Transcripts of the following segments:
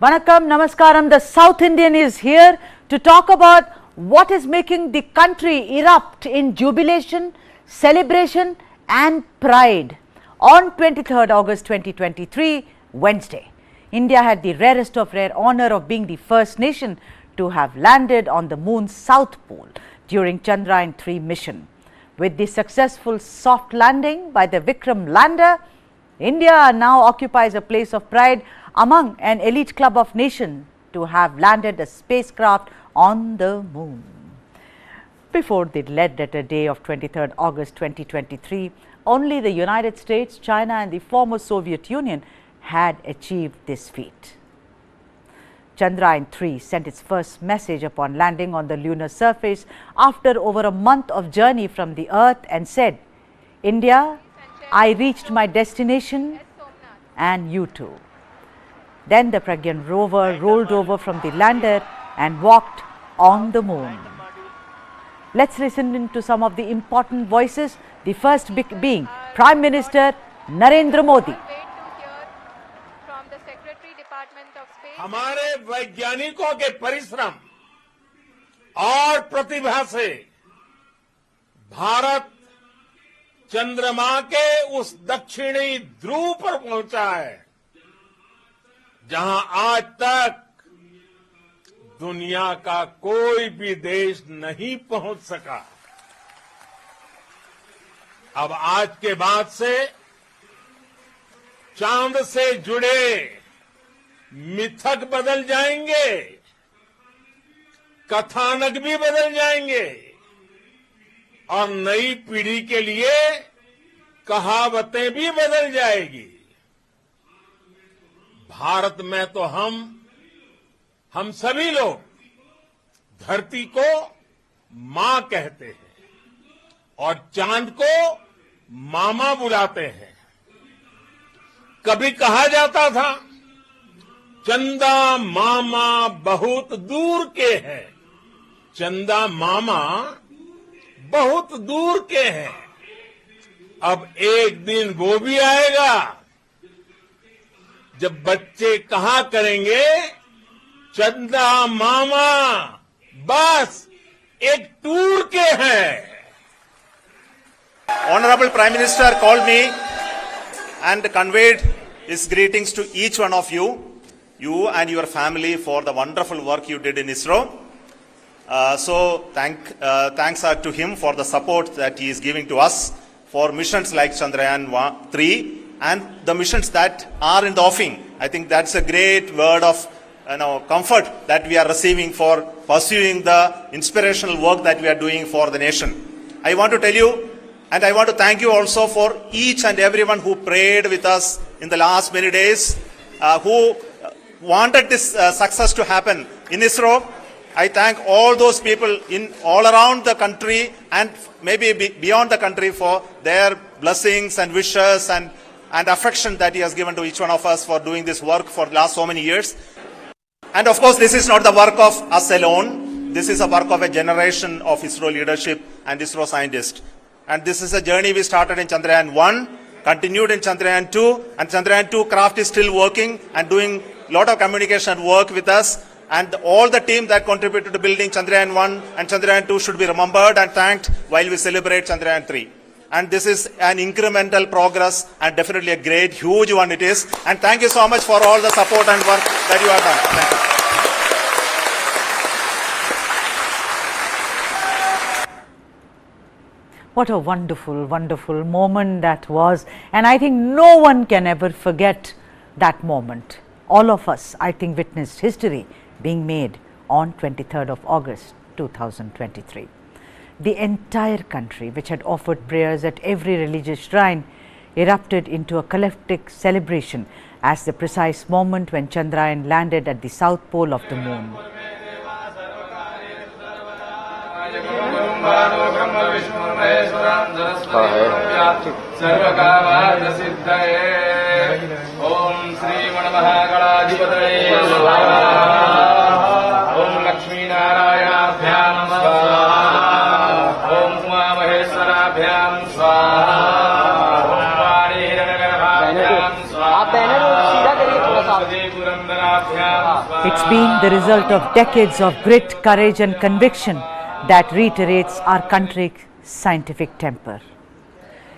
Vanakkam, Namaskaram. The South Indian is here to talk about what is making the country erupt in jubilation, celebration and pride. On 23rd August 2023, Wednesday, India had the rarest of rare honor of being the first nation to have landed on the moon's south pole during Chandrayaan 3 mission. With the successful soft landing by the Vikram lander, India now occupies a place of pride among an elite club of nations to have landed a spacecraft on the moon. Before the lead letter day of 23rd August 2023, only the United States, China and the former Soviet Union had achieved this feat. Chandrayaan 3 sent its first message upon landing on the lunar surface after over a month of journey from the Earth and said, "India, I reached my destination and you too." Then the Pragyan rover rolled over from the lander and walked on the moon. Let's listen to some of the important voices, the first being Prime Minister Narendra Modi. हमारे वैज्ञानिकों के परिश्रम और प्रतिभा से भारत चंद्रमा के उस दक्षिणी ध्रुव पर पहुंचा है जहां आज तक दुनिया का कोई भी देश नहीं पहुंच सका। अब आज के बाद से चांद से जुड़े मिथक बदल जाएंगे, कथानक भी बदल जाएंगे और नई पीढ़ी के लिए कहावतें भी बदल जाएगी। भारत में तो हम सभी लोग धरती को मां कहते हैं और चांद को मामा बुलाते हैं। कभी कहा जाता था चंदा मामा बहुत दूर के हैं, चंदा मामा बहुत दूर के हैं। अब एक दिन वो भी आएगा जब बच्चे कहा करेंगे चंदा मामा बस एक टूर के हैं। Honorable Prime Minister called me and conveyed his greetings to each one of you and your family for the wonderful work you did in ISRO. Thanks are to him for the support that he is giving to us for missions like Chandrayaan 3 and the missions that are in the offing. I think that's a great word of comfort that we are receiving for pursuing the inspirational work that we are doing for the nation. I want to tell you and I want to thank you also for each and everyone who prayed with us in the last many days, who wanted this success to happen in ISRO. I thank all those people in all around the country and maybe beyond the country for their blessings and wishes and affection that he has given to each one of us for doing this work for the last so many years. And of course, this is not the work of us alone. This is a work of a generation of ISRO leadership and ISRO scientists. And this is a journey we started in Chandrayaan 1, continued in Chandrayaan 2, and Chandrayaan 2 craft is still working and doing a lot of communication work with us. And all the team that contributed to building Chandrayaan 1 and Chandrayaan 2 should be remembered and thanked while we celebrate Chandrayaan 3. And this is an incremental progress and definitely a great, huge one it is. And thank you so much for all the support and work that you have done. Thank you. What a wonderful, wonderful moment that was. And I think no one can ever forget that moment. All of us, I think, witnessed history being made on 23rd of August 2023. The entire country, which had offered prayers at every religious shrine, erupted into a collective celebration as the precise moment when Chandrayaan landed at the south pole of the moon. Om Sri Manamahagalaadhipataye Swaha. Om Lakshmi Narayanaabhyam Swaha. Om Uma Maheswarabhyam Swaha. Om Vani Hiranagarbhyam Swaha. It's been the result of decades of grit, courage and conviction that reiterates our country's scientific temper.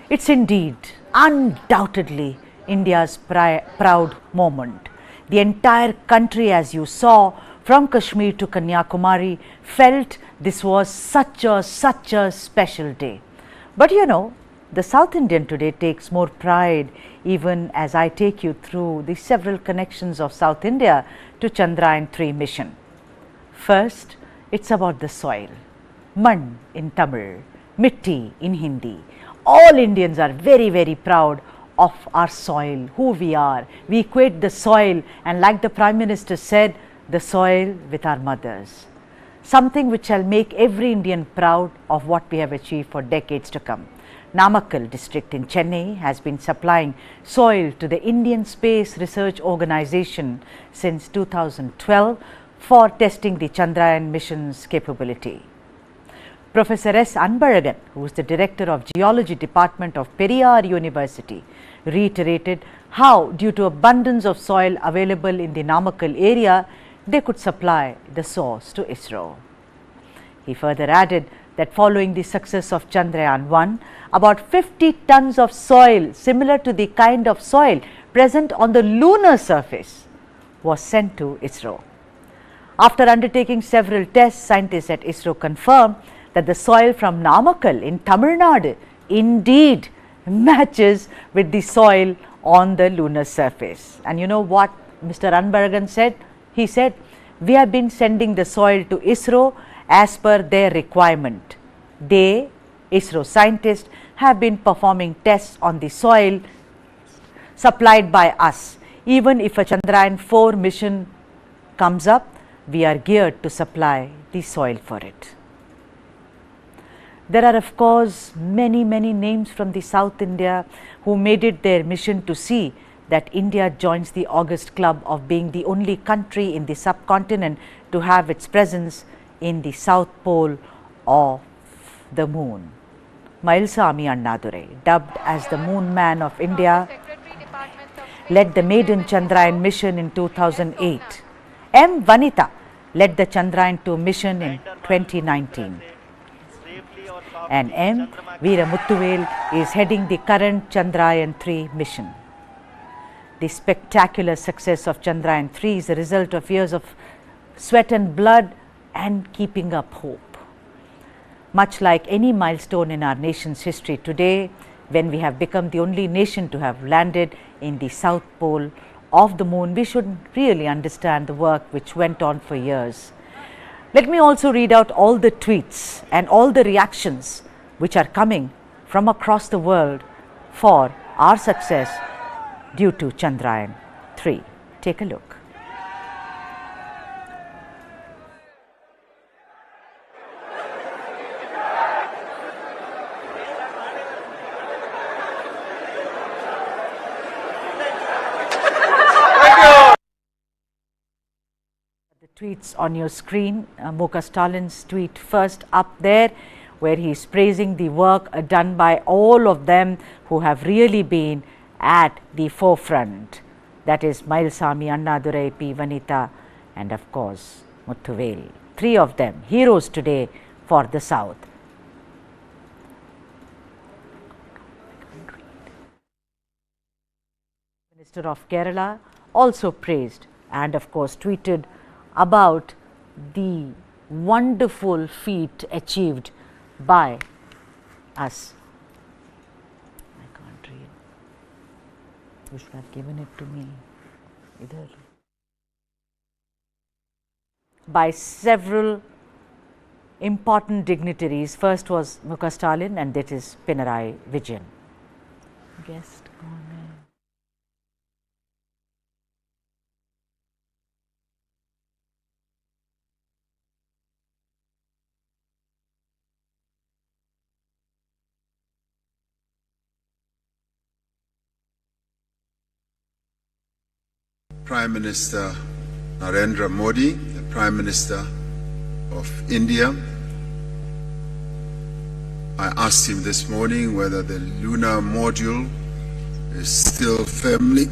It's indeed, undoubtedly, India's proud moment. The entire country, as you saw, from Kashmir to Kanyakumari, felt this was such a special day. But you know, the South Indian today takes more pride even as I take you through the several connections of South India to Chandrayaan-3 mission. First, it's about the soil. Man in Tamil, Mitti in Hindi. All Indians are very proud of our soil, who we are. We equate the soil, and like the Prime Minister said, the soil with our mothers. Something which shall make every Indian proud of what we have achieved for decades to come. Namakkal district in Chennai has been supplying soil to the Indian Space Research Organization since 2012 for testing the Chandrayaan mission's capability. Professor S Anbalagan, who is the Director of Geology Department of Periyar University, reiterated how, due to abundance of soil available in the Namakkal area, they could supply the source to ISRO. He further added that following the success of Chandrayaan-1, about 50 tons of soil similar to the kind of soil present on the lunar surface was sent to ISRO. After undertaking several tests, scientists at ISRO confirmed that the soil from Namakkal in Tamil Nadu indeed matches with the soil on the lunar surface. And you know what Mr. Anbalagan said? He said, we have been sending the soil to ISRO as per their requirement. They, ISRO scientists, have been performing tests on the soil supplied by us. Even if a Chandrayaan-4 mission comes up, we are geared to supply the soil for it. There are of course many names from the South India who made it their mission to see that India joins the August club of being the only country in the subcontinent to have its presence in the South Pole of the moon. Mailsami Annadurai, dubbed as the Moon Man of India, led the maiden Chandrayaan mission in 2008. M. Vanitha led the Chandrayaan-2 mission in 2019. And M. Veeramuthuvel is heading the current Chandrayaan-3 mission. The spectacular success of Chandrayaan-3 is a result of years of sweat and blood and keeping up hope. Much like any milestone in our nation's history today, when we have become the only nation to have landed in the South Pole of the moon, we should really understand the work which went on for years. Let me also read out all the tweets and all the reactions which are coming from across the world for our success due to Chandrayaan-3. Take a look. Tweets on your screen. Muka Stalin's tweet first up there, where he is praising the work done by all of them who have really been at the forefront. That is Mailsami Annadurai, P Vanitha and of course Muthuvel. Three of them heroes today for the South. Minister of Kerala also praised and of course tweeted about the wonderful feat achieved by us. I can't read. You should have given it to me. Either. By several important dignitaries. First was Muka Stalin and that is Pinarayi Vijayan. Guest comment. Prime Minister Narendra Modi, the Prime Minister of India. I asked him this morning whether the lunar module is still firmly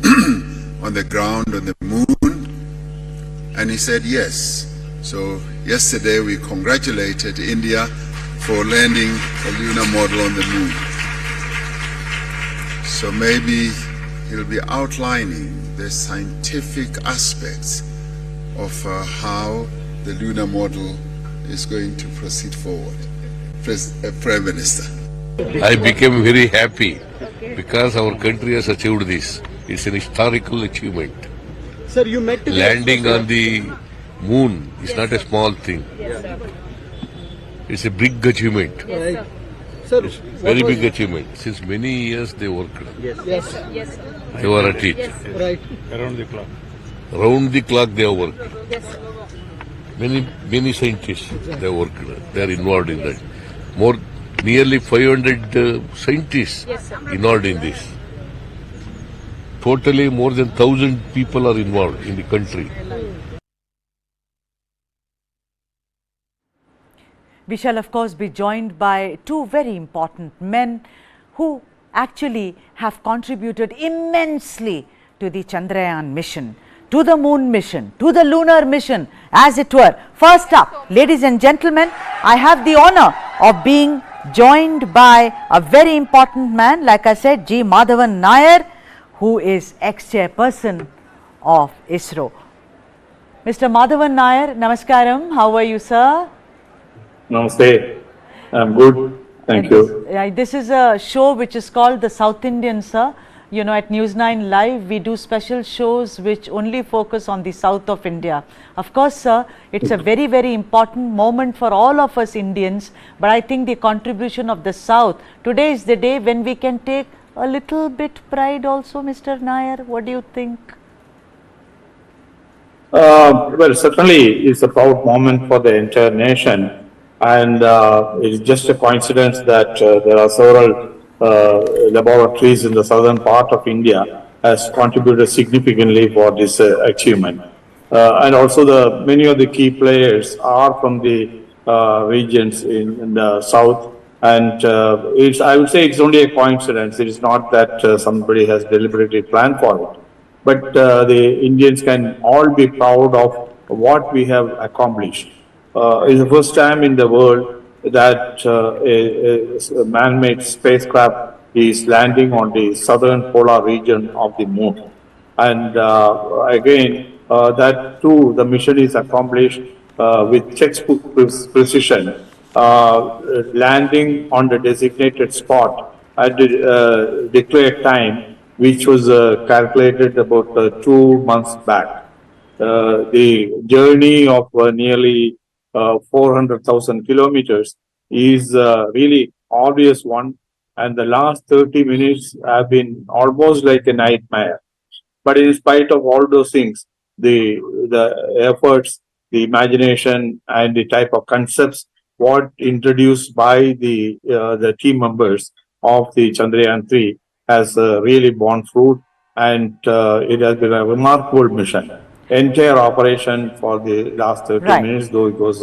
on the ground on the moon. And he said yes. So yesterday we congratulated India for landing a lunar model on the moon. So maybe he'll be outlining the scientific aspects of how the lunar model is going to proceed forward. Prime Minister. I became very happy because our country has achieved this. It's an historical achievement. Sir, you met today. Landing on the moon is not a small thing. It's a big achievement. Right. Sir, It's very big achievement. Since many years they worked. Yes. They were at it. Right. Round the clock they have worked. Many scientists they have worked. They are involved in that. Nearly 500 scientists involved in this. Totally more than 1,000 people are involved in the country. We shall of course be joined by two very important men who actually have contributed immensely to the Chandrayaan mission, to the moon mission, to the lunar mission, as it were. First up, ladies and gentlemen, I have the honor of being joined by a very important man, like I said, G. Madhavan Nair, who is ex-chairperson of ISRO. Mr. Madhavan Nair, namaskaram. How are you, sir? Namaste. I'm good. Thank you. This is a show which is called the South Indian, sir. You know, at News9 Live, we do special shows which only focus on the south of India. Of course, sir, it's a very, very important moment for all of us Indians. But I think the contribution of the south, today is the day when we can take a little bit pride also, Mr. Nair. What do you think? Well, certainly it's a proud moment for the entire nation. And it's just a coincidence that there are several laboratories in the southern part of India has contributed significantly for this achievement. And also many of the key players are from the regions in the south. And I would say it's only a coincidence. It is not that somebody has deliberately planned for it. But the Indians can all be proud of what we have accomplished. It's the first time in the world that a man-made spacecraft is landing on the southern polar region of the moon. And again, that too, the mission is accomplished with textbook precision, landing on the designated spot at the declared time, which was calculated about 2 months back. The journey of nearly 400,000 kilometers is really obvious one, and the last 30 minutes have been almost like a nightmare. But in spite of all those things, the efforts, the imagination, and the type of concepts what introduced by the team members of the Chandrayaan 3 has really borne fruit, and it has been a remarkable mission. Entire operation for the last 30 minutes, though it was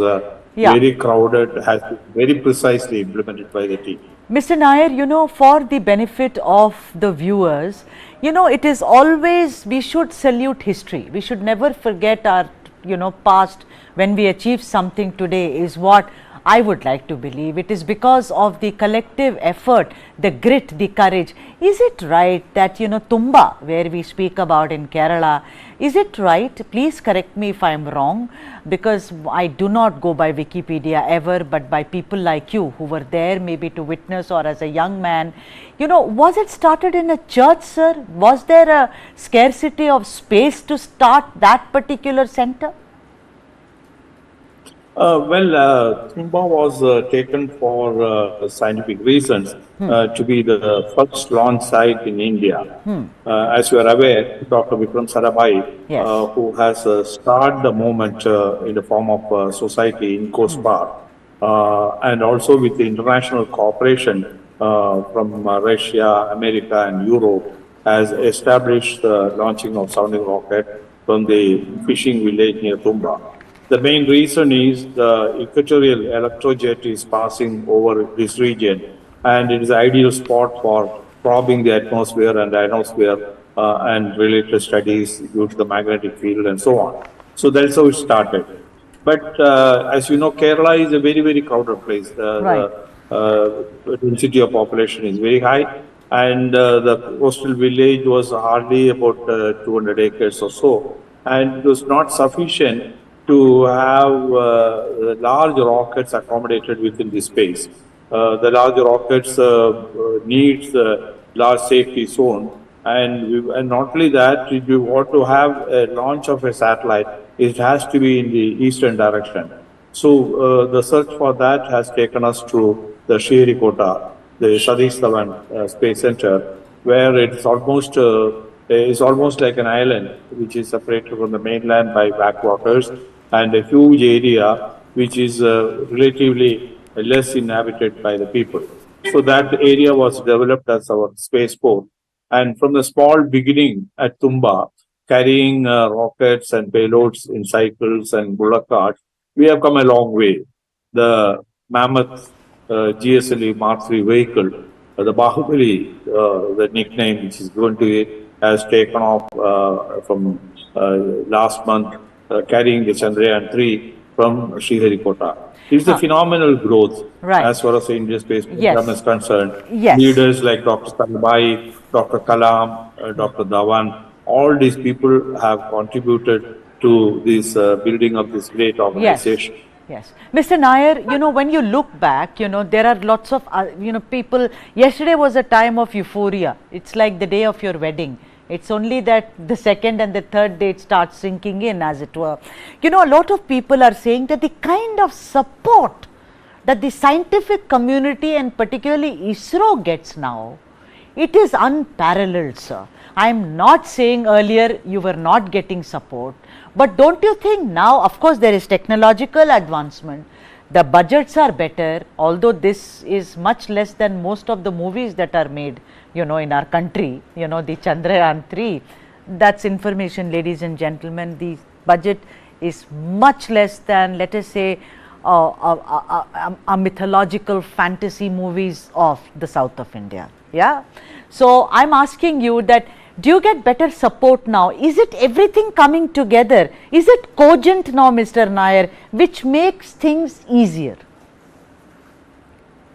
very crowded, has been very precisely implemented by the team. Mr. Nair, you know, for the benefit of the viewers, you know, it is always, we should salute history. We should never forget our, you know, past. When we achieve something today is what I would like to believe. It is because of the collective effort, the grit, the courage. Is it right that, you know, Tumba, where we speak about in Kerala, is it right? Please correct me if I am wrong, because I do not go by Wikipedia ever, but by people like you who were there maybe to witness or as a young man. You know, was it started in a church, sir? Was there a scarcity of space to start that particular center? Tumba was taken for scientific reasons to be the first launch site in India. As you are aware, Dr. Vikram Sarabhai, who has started the movement in the form of society in Coast Park, and also with the international cooperation from Russia, America, and Europe, has established the launching of sounding rocket from the fishing village near Tumba. The main reason is the equatorial electrojet is passing over this region, and it is an ideal spot for probing the atmosphere and ionosphere and related studies due to the magnetic field and so on. So that's how it started. But as you know, Kerala is a very, very crowded place. Right. The density of population is very high, and the coastal village was hardly about 200 acres or so, and it was not sufficient to have large rockets accommodated within this space. The large rockets needs large safety zone, and not only that, if you want to have a launch of a satellite, it has to be in the eastern direction. So the search for that has taken us to the Sriharikota, the Satish Dhawan Space Center, where it's almost like an island, which is separated from the mainland by backwaters, and a huge area which is relatively less inhabited by the people. So that area was developed as our spaceport. And from the small beginning at Tumba, carrying rockets and payloads in cycles and bullock carts, we have come a long way. The mammoth GSLV Mark III vehicle, the Bahubali, the nickname which is going to it, has taken off from last month, carrying the Chandrayaan 3 from Sriharikota. It's a phenomenal growth as far as the Indian space program is concerned. Leaders like Dr. Sarabhai, Dr. Kalam, Dr. Dhawan, all these people have contributed to this building of this great organization. Yes. Mr. Nair, when you look back, there are lots of, people. Yesterday was a time of euphoria. It's like the day of your wedding. It's only that the second and the third day it starts sinking in, as it were. A lot of people are saying that the kind of support that the scientific community and particularly ISRO gets now, it is unparalleled, sir. I am not saying earlier you were not getting support, but don't you think now, of course, there is technological advancement, the budgets are better, although this is much less than most of the movies that are made, in our country, the Chandrayaan 3. That's information, ladies and gentlemen. The budget is much less than, let us say, a mythological fantasy movies of the south of India. Yeah. So I'm asking you that, do you get better support now? Is it everything coming together? Is it cogent now, Mr. Nair, which makes things easier?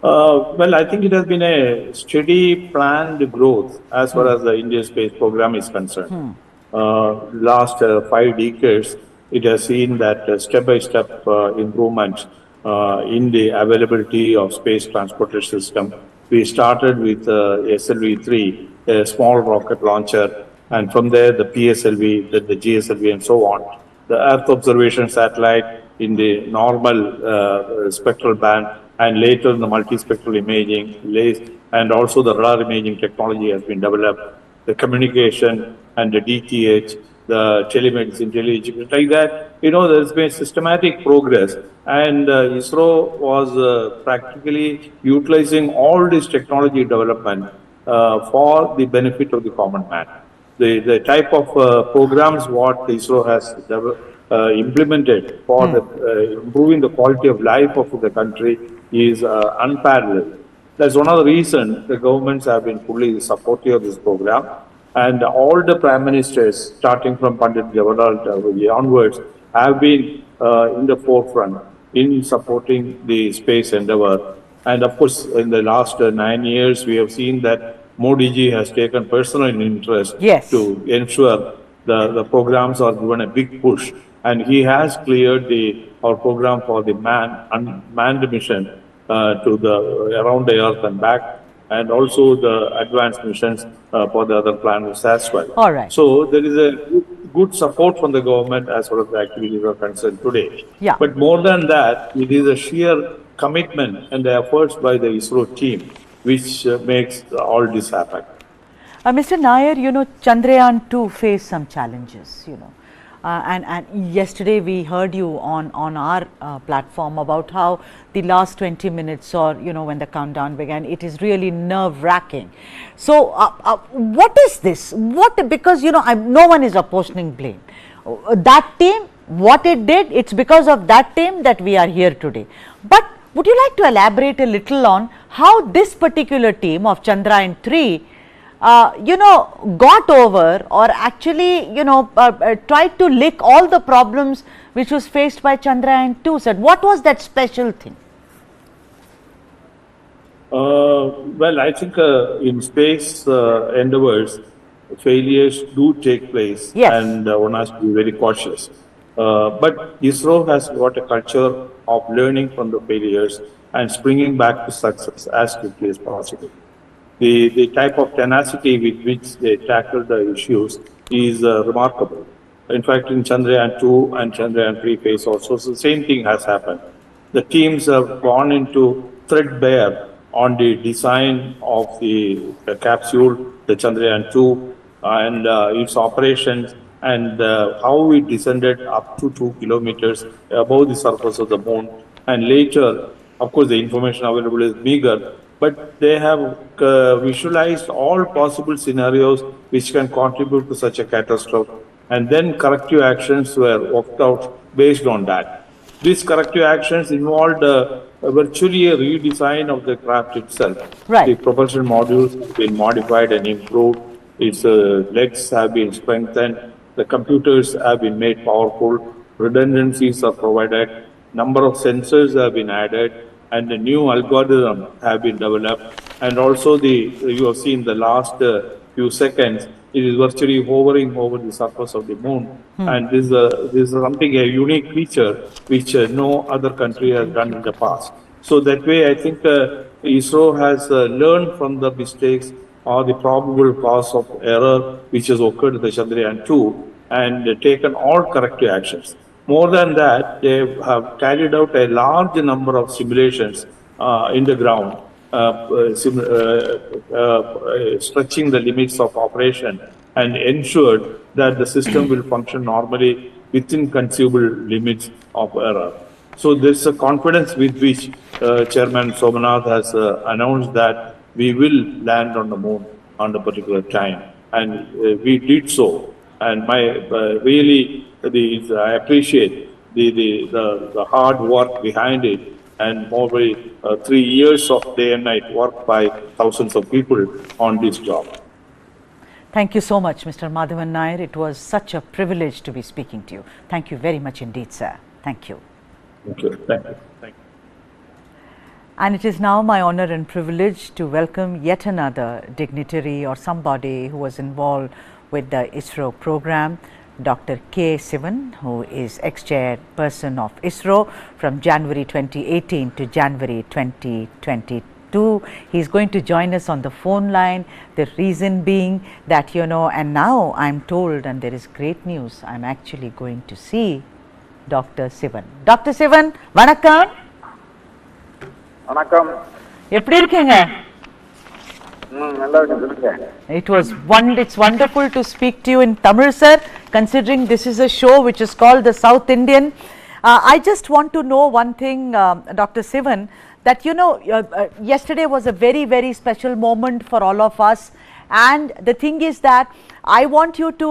Well, I think it has been a steady planned growth as far as the Indian space program is concerned. Last 5 decades, it has seen that step-by-step improvements in the availability of space transportation system. We started with SLV-3, a small rocket launcher, and from there the PSLV, the GSLV, and so on. The Earth observation satellite in the normal spectral band, and later the multispectral imaging, and also the radar imaging technology has been developed. The communication and the DTH, the telemedicine, television, like that. There's been systematic progress, and ISRO was practically utilizing all this technology development for the benefit of the common man. The type of programs what ISRO has implemented for improving the quality of life of the country is unparalleled. That's one of the reasons the governments have been fully supportive of this program, and all the prime ministers, starting from Pandit Jawaharlal onwards, have been in the forefront in supporting the space endeavor. And of course, in the last 9 years, we have seen that Modi ji has taken personal interest to ensure the programs are given a big push, and he has cleared our program for the manned mission to around the earth and back, and also the advanced missions for the other planets as well. All right. So there is a good support from the government as far as the activities are concerned today. Yeah. But more than that, it is a sheer commitment and the efforts by the ISRO team which makes all this happen. Mr. Nair, Chandrayaan 2 faced some challenges, and yesterday we heard you on our platform about how the last 20 minutes or, when the countdown began, it is really nerve-wracking. So, what is this? Because, no one is apportioning blame. That team, what it did, it's because of that team that we are here today. But would you like to elaborate a little on how this particular team of Chandrayaan 3 got over or actually, tried to lick all the problems which was faced by Chandrayaan 2, sir? What was that special thing? Well, I think in space endeavors, failures do take place, Yes. and one has to be very cautious. But ISRO has got a culture of learning from the failures and springing back to success as quickly as possible. The type of tenacity with which they tackle the issues is remarkable. In fact, in Chandrayaan 2 and Chandrayaan 3 phase also, the same thing has happened. The teams have gone into threadbare on the design of the capsule, the Chandrayaan 2, and its operations, and how it descended up to 2 kilometers above the surface of the moon. And later, of course, the information available is meager, but they have visualized all possible scenarios which can contribute to such a catastrophe, and then corrective actions were worked out based on that. These corrective actions involved virtually a redesign of the craft itself. Right. The propulsion modules have been modified and improved. Its legs have been strengthened. The computers have been made powerful. Redundancies are provided. Number of sensors have been added, and the new algorithm have been developed. And also, you have seen the last few seconds, it is virtually hovering over the surface of the moon. And this is something, a unique feature which no other country has done in the past. So that way, I think ISRO has learned from the mistakes or the probable cause of error which has occurred in the Chandrayaan 2 and taken all corrective actions. More than that, they have carried out a large number of simulations in the ground, stretching the limits of operation, and ensured that the system will function normally within conceivable limits of error. So there's a confidence with which Chairman Somanath has announced that we will land on the moon on a particular time, and we did so. And I appreciate the hard work behind it, and more than 3 years of day and night work by thousands of people on this job. Thank you so much, Mr. Madhavan Nair. It was such a privilege to be speaking to you. Thank you very much indeed, sir. Thank you. Thank you. Thank you. Thank you. And it is now my honor and privilege to welcome yet another dignitary or somebody who was involved with the ISRO program, Dr. K. Sivan, who is ex-chairperson of ISRO from January 2018 to January 2022. He is going to join us on the phone line. The reason being that, and now I am told, and there is great news, I am actually going to see Dr. Sivan. Dr. Sivan, vanakkam. Vanakkam. எப்படி இருக்கீங்க? It's wonderful to speak to you in Tamil, sir, considering this is a show which is called the South Indian. I just want to know one thing, Dr. Sivan, that yesterday was a very, very special moment for all of us, and the thing is that I want you to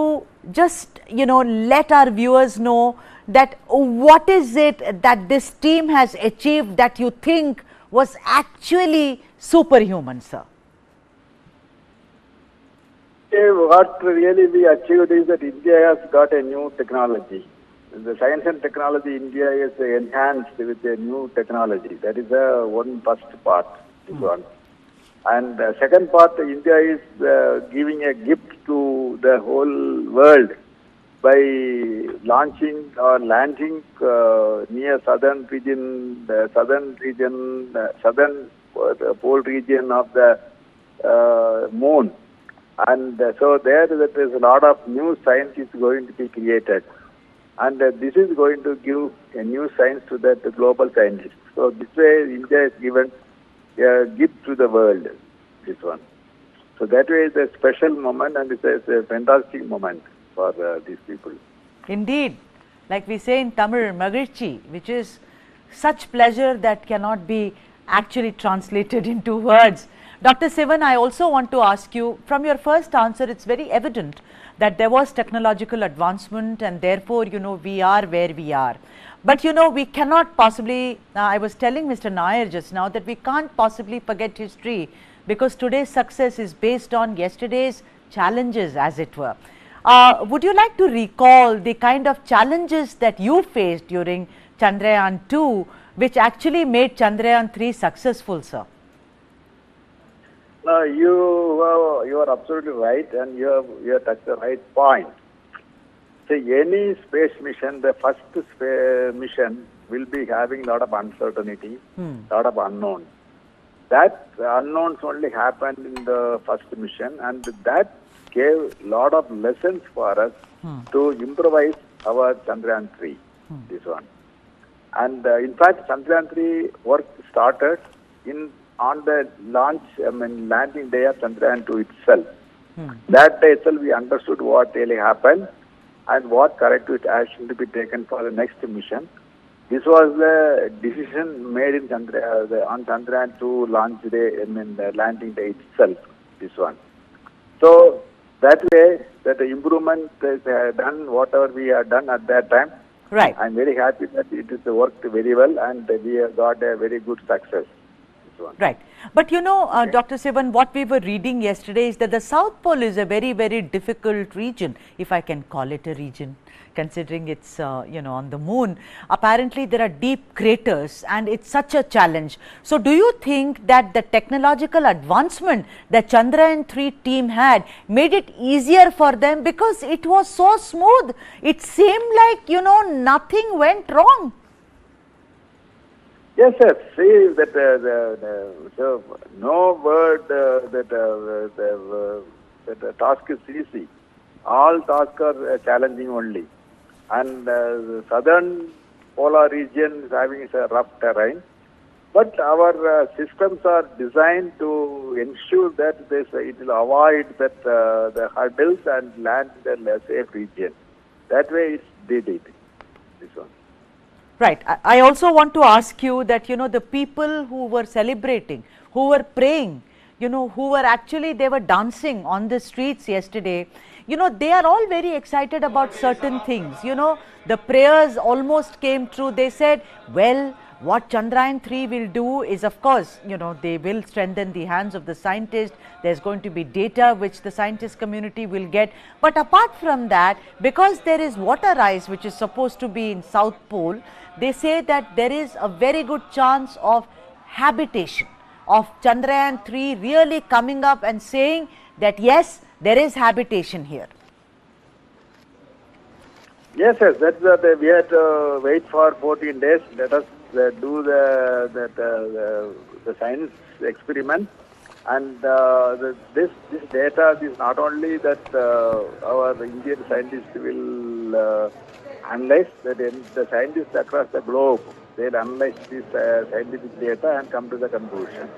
just let our viewers know that what is it that this team has achieved that you think was actually superhuman, sir. What really we achieved is that India has got a new technology. The science and technology India is enhanced with a new technology. That is one first part. One. And the second part, India is giving a gift to the whole world by launching or landing near southern pole region of the moon. And so there is a lot of new science is going to be created. And this is going to give a new science to the global scientists. So this way India is given a gift to the world, this one. So that way it's a special moment, and it's a fantastic moment for these people. Indeed, like we say in Tamil, magirchi, which is such pleasure that cannot be actually translated into words. Dr. Sivan, I also want to ask you, from your first answer, it's very evident that there was technological advancement, and therefore, we are where we are. But, we cannot possibly, I was telling Mr. Nair just now that we can't possibly forget history because today's success is based on yesterday's challenges, as it were. Would you like to recall the kind of challenges that you faced during Chandrayaan 2, which actually made Chandrayaan 3 successful, sir? You are absolutely right, and you have touched the right point. See, any space mission, the first mission will be having a lot of uncertainty, lot of unknowns. That unknowns only happened in the first mission, and that gave a lot of lessons for us to improvise our Chandrayaan 3, this one. And in fact, Chandrayaan 3 work started on the landing day of Chandrayaan 2 itself. That day itself we understood what really happened and what corrective action to be taken for the next mission. This was the decision made in on Chandrayaan 2 launch day, the landing day itself, this one. So that way, that the improvement is done, whatever we have done at that time. Right. I'm very happy that it has worked very well and we have got a very good success. Right. But you know, Dr. Sivan, what we were reading yesterday is that the South Pole is a very, very difficult region, if I can call it a region, considering it's, on the moon. Apparently, there are deep craters and it's such a challenge. So, do you think that the technological advancement that Chandrayaan 3 team had made it easier for them because it was so smooth? It seemed like, nothing went wrong. Yes, sir. See that so no word that the task is easy. All tasks are challenging only, and the southern polar region is having a rough terrain. But our systems are designed to ensure that it will avoid the hurdles and land in a safe region. That way, it did it. This one. Right. I also want to ask you that, the people who were celebrating, who were praying, who were actually, they were dancing on the streets yesterday, they are all very excited about certain things. The prayers almost came true. They said, well, what Chandrayaan 3 will do is, of course, they will strengthen the hands of the scientists. There's going to be data which the scientist community will get. But apart from that, because there is water ice which is supposed to be in South Pole, they say that there is a very good chance of habitation, of Chandrayaan 3 really coming up and saying that yes, there is habitation here. Yes, yes, that's what we had to wait for 14 days. Let us do the science experiment, and this data is not only that our Indian scientists will analyze, that the scientists across the globe, they'll analyze this scientific data and come to the conclusion.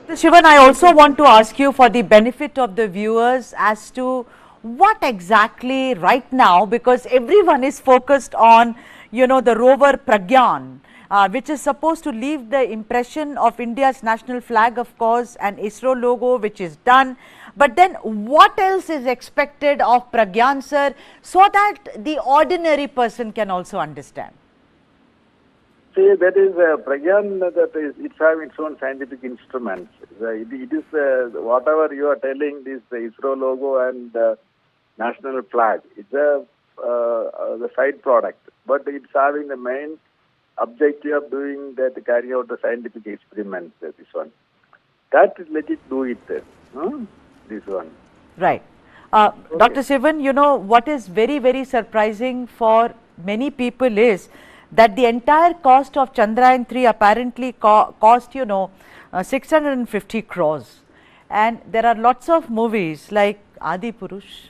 Sivan, I also want to ask you for the benefit of the viewers as to what exactly right now, because everyone is focused on, the rover Pragyan, which is supposed to leave the impression of India's national flag, of course, and ISRO logo, which is done. But then what else is expected of Pragyan, sir, so that the ordinary person can also understand? See, that is Pragyan, it's having its own scientific instruments. It is whatever you are telling, this the ISRO logo and national flag. It's the side product, but it's having the main objective of doing that, carrying out the scientific experiments. This one, that let it do it. This one, right? Dr. Sivan, what is very, very surprising for many people is that the entire cost of Chandrayaan 3 apparently cost 650 crores, and there are lots of movies like Adi Purush,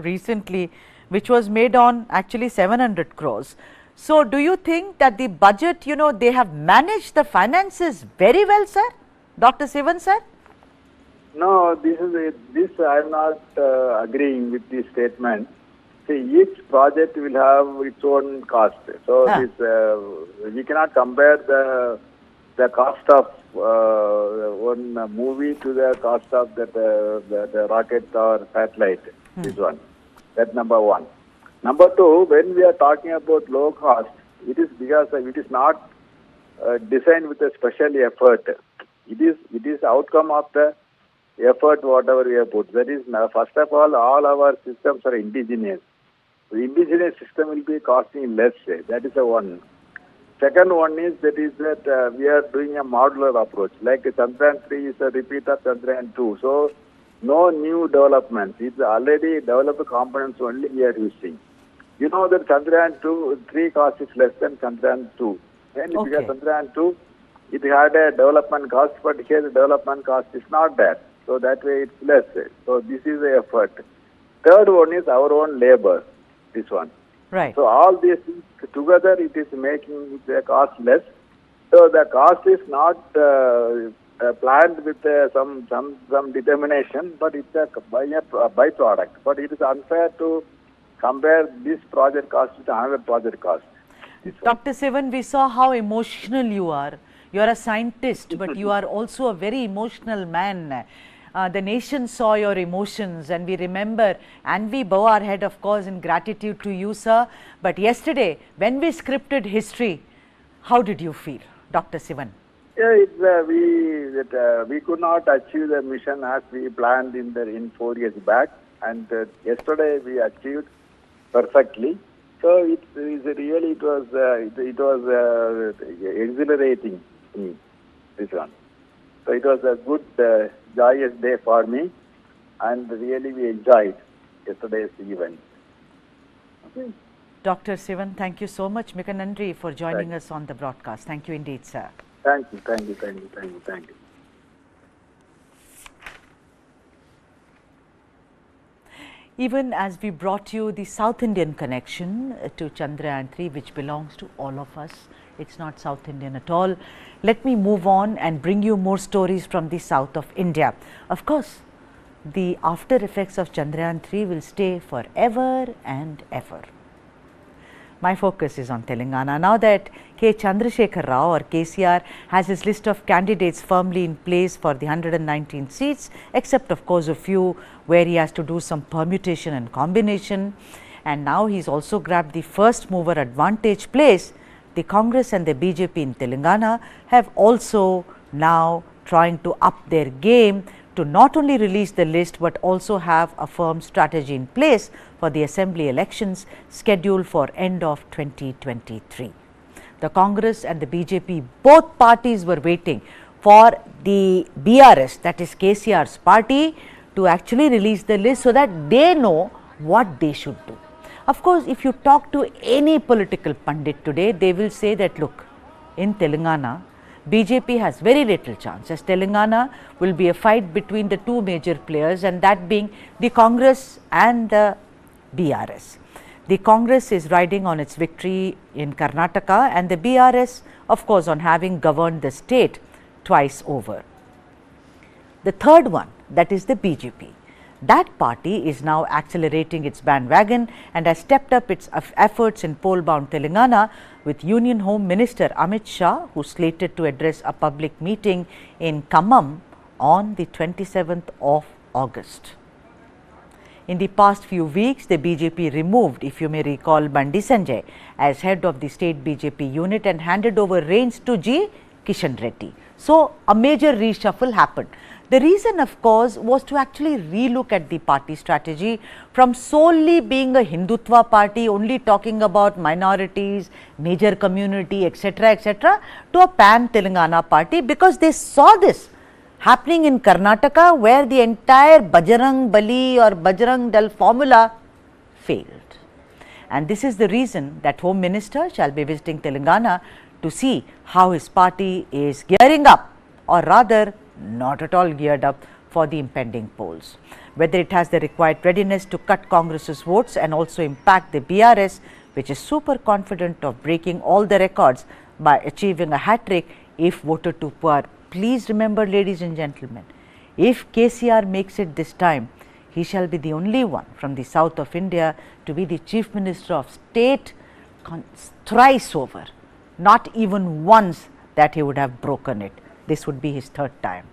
recently, which was made on actually 700 crores. So, do you think that the budget, they have managed the finances very well, sir? Dr. Sivan, sir? No, this I am not agreeing with this statement. See, each project will have its own cost. So we cannot compare the cost of one movie to the cost of the rocket or satellite. This one. That's number one. Number two, when we are talking about low cost, it is because it is not designed with a special effort. It is outcome of the effort whatever we have put. That is, first of all our systems are indigenous. The indigenous system will be costing less. That is the one. Second one is that we are doing a modular approach. Like Chandrayaan 3 is a repeat of Chandrayaan 2. So no new developments. It's already developed components only we are using. You know that Chandrayaan 3 cost is less than Chandrayaan 2. And because Chandrayaan 2, it had a development cost, but here the development cost is not there. So that way it's less. So this is the effort. Third one is our own labor. This one. Right. So all these things together, it is making the cost less. So the cost is not planned with some determination, but it's a byproduct. But it is unfair to compare this project cost with another project cost. Dr. Sivan, we saw how emotional you are. You are a scientist, but you are also a very emotional man. The nation saw your emotions, and we remember, and we bow our head, of course, in gratitude to you, sir. But yesterday, when we scripted history, how did you feel, Dr. Sivan? Yeah, we could not achieve the mission as we planned in 4 years back, and yesterday we achieved perfectly. So it was exhilarating me, this one. So it was a good, joyous day for me, and really we enjoyed yesterday's event. Okay. Dr. Sivan, thank you so much, Mika Nandri, for joining us on the broadcast. Thank you indeed, sir. Thank you. Even as we brought you the South Indian connection to Chandrayaan 3, which belongs to all of us, it's not South Indian at all. Let me move on and bring you more stories from the south of India. Of course, the after effects of Chandrayaan 3 will stay forever and ever. My focus is on Telangana. Now that K Chandrasekhar Rao or KCR has his list of candidates firmly in place for the 119 seats, except of course a few where he has to do some permutation and combination, and now he's also grabbed the first mover advantage place. The Congress and the BJP in Telangana have also now trying to up their game to not only release the list but also have a firm strategy in place for the assembly elections scheduled for end of 2023. The Congress and the BJP, both parties were waiting for the BRS, that is KCR's party, to actually release the list so that they know what they should do. Of course, if you talk to any political pundit today, they will say that, look, in Telangana, BJP has very little chance, as Telangana will be a fight between the two major players, and that being the Congress and the BRS. The Congress is riding on its victory in Karnataka, and the BRS, of course, on having governed the state twice over. The third one, that is the BJP. That party is now accelerating its bandwagon and has stepped up its efforts in poll-bound Telangana, with Union Home Minister Amit Shah, who is slated to address a public meeting in Khammam on the 27th of August. In the past few weeks, the BJP removed, if you may recall, Bandi Sanjay as head of the state BJP unit and handed over reins to G. Kishan Reddy. So, a major reshuffle happened. The reason, of course, was to actually relook at the party strategy from solely being a Hindutva party, only talking about minorities, major community, etc., to a pan-Telangana party, because they saw this happening in Karnataka, where the entire Bajrang Bali or Bajrang Dal formula failed. And this is the reason that Home Minister shall be visiting Telangana to see how his party is gearing up, or rather not at all geared up, for the impending polls. Whether it has the required readiness to cut Congress's votes and also impact the BRS, which is super confident of breaking all the records by achieving a hat-trick if voted to poor. Please remember, ladies and gentlemen, if KCR makes it this time, he shall be the only one from the south of India to be the Chief Minister of State thrice over. Not even once that he would have broken it. This would be his third time.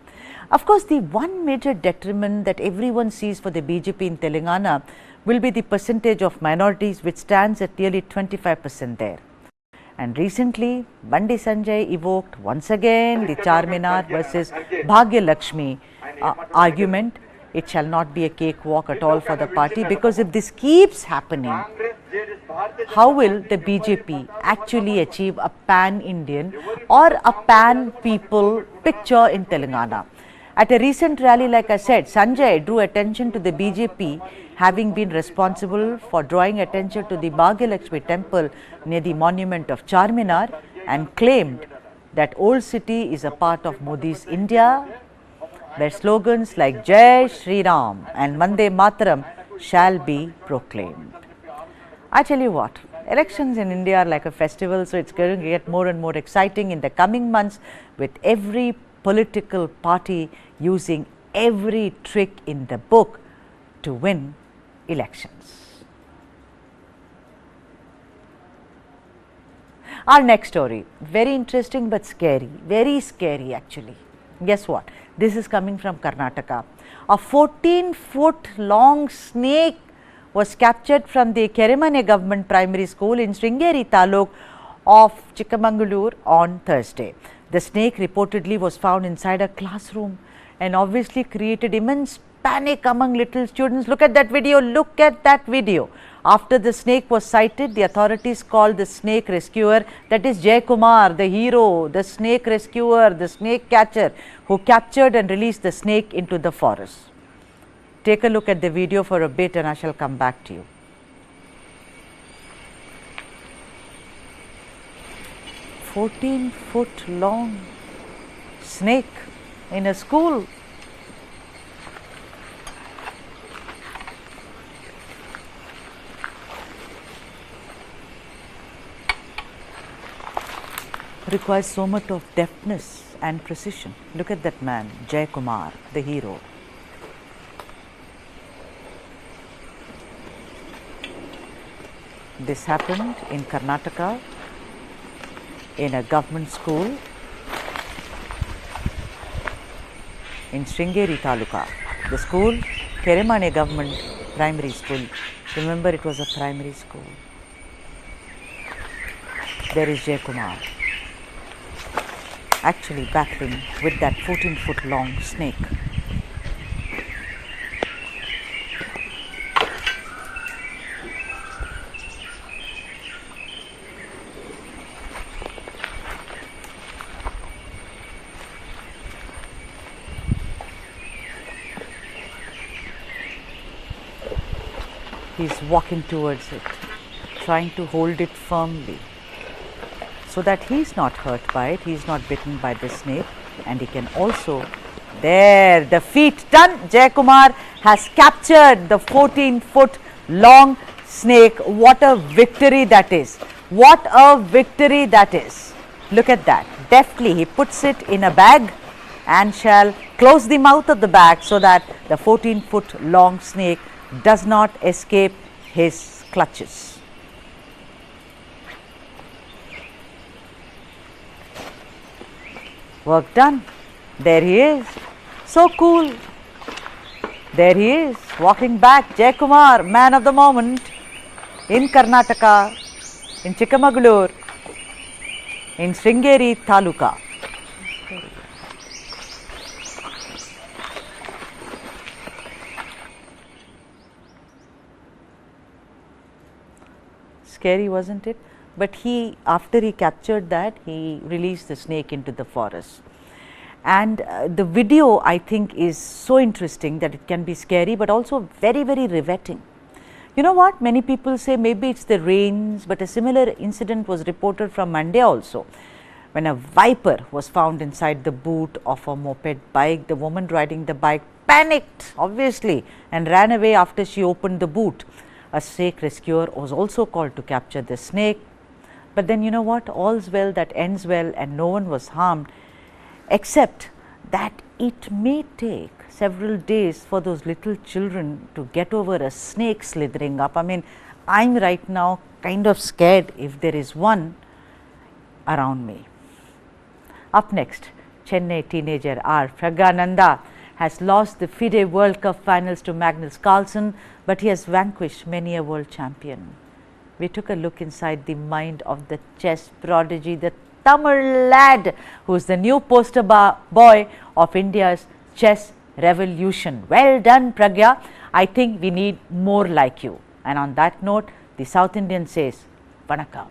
Of course, the one major detriment that everyone sees for the BJP in Telangana will be the percentage of minorities, which stands at nearly 25% there. And recently, Bandi Sanjay evoked once again the Charminar versus Bhagya Lakshmi argument. It shall not be a cakewalk at all for the party, because if this keeps happening, how will the BJP actually achieve a pan-Indian or a pan-people picture in Telangana? At a recent rally, like I said, Sanjay drew attention to the BJP having been responsible for drawing attention to the Bhagya Lakshmi temple near the monument of Charminar, and claimed that old city is a part of Modi's India, where slogans like Jai Shri Ram and Vande Mataram shall be proclaimed. I tell you what, elections in India are like a festival, so it's going to get more and more exciting in the coming months, with every political party using every trick in the book to win elections. Our next story, very interesting but scary, very scary actually. Guess what? This is coming from Karnataka. A 14-foot long snake was captured from the Kerimane government primary school in Sringeri Taluk of Chikmagalur on Thursday. The snake reportedly was found inside a classroom and obviously created immense panic among little students. Look at that video, look at that video. After the snake was sighted, the authorities called the snake rescuer, that is Jay Kumar, the hero, the snake rescuer, the snake catcher, who captured and released the snake into the forest. Take a look at the video for a bit and I shall come back to you. "14-foot long snake in a school." Requires so much of deftness and precision. Look at that man, Jay Kumar, the hero. This happened in Karnataka in a government school in Sringeri Taluka. The school, Kerimane government primary school. Remember, it was a primary school. There is Jay Kumar, actually battling with that 14-foot long snake. He's walking towards it, trying to hold it firmly so that he's not hurt by it, he's not bitten by the snake, and he can also, there, the feat done. Jay Kumar has captured the 14-foot long snake. What a victory that is. What a victory that is. Look at that. Deftly he puts it in a bag and shall close the mouth of the bag so that the 14-foot long snake does not escape his clutches. Work done. There he is. So cool. There he is, walking back. Jay Kumar, man of the moment, in Karnataka, in Chikmagalur, in Sringeri Taluka. Scary, wasn't it? But after he captured that, he released the snake into the forest. And the video, I think, is so interesting that it can be scary, but also very, very riveting. You know what? Many people say maybe it's the rains, but a similar incident was reported from Monday also, when a viper was found inside the boot of a moped bike. The woman riding the bike panicked, obviously, and ran away after she opened the boot. A snake rescuer was also called to capture the snake. But then, you know what? All's well that ends well, and no one was harmed, except that it may take several days for those little children to get over a snake slithering up. I mean, I'm right now kind of scared if there is one around me. Up next, Chennai teenager R. Pragyananda has lost the FIDE World Cup finals to Magnus Carlsen, but he has vanquished many a world champion. we took a look inside the mind of the chess prodigy, the Tamil lad who is the new poster boy of India's chess revolution. Well done, Pragya. I think we need more like you. And on that note, the South Indian says, Vanakkam.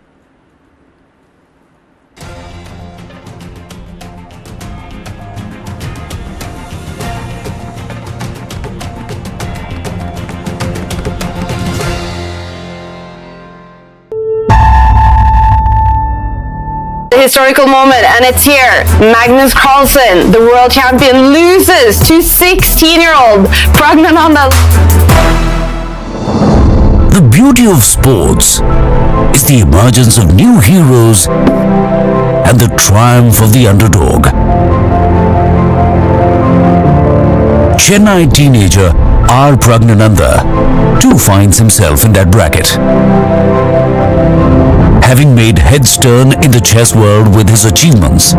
Historical moment, and it's here. Magnus Carlsen, the world champion, loses to 16-year-old Pragnananda. The beauty of sports is the emergence of new heroes and the triumph of the underdog. Chennai teenager R. Pragnananda too finds himself in that bracket. Having made heads turn in the chess world with his achievements,